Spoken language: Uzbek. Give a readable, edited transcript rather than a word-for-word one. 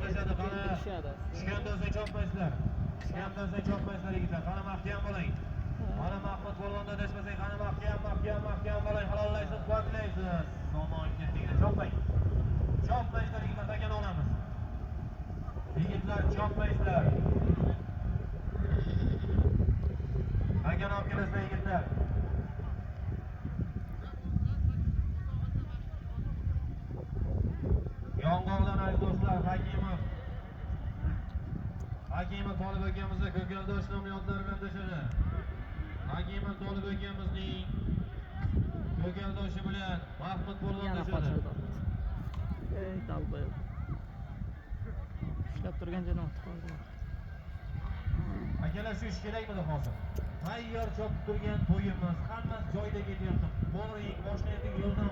Gaplashadi. Qani tushgandan so'ng chopmaysizlar. Tushgandan so'ng chopmaysizlar yigitlar. Qani mahkam bo'ling. Qani Mahmud Qo'rg'onda adashmasang, qani mahkam bo'ling. Halollaysiz, quvvatlaysiz. Somon ketdinglar, chopmang. Chopmaysizlar yigitlar, takan olamiz. Yigitlar chopmaysizlar. Takan olib kelasizlar yigitlar. Yong'oqdan aziz do'stlar, Hakimov Tolib akamizga Ko'kaldosh nomli otlar bilan tashadi. Hakimov Tolib akamizning Ko'kaldoshi bilan Mahmud Qo'rg'on tashadi. Dalboy. Ishlab turgan joydan o'tib qoldi. Akalar shu ish kerakmidi hozir? Tayyor chopib turgan to'yimiz, hammasi joyida ketyapti. Boring, boshlayotgan yo'ldan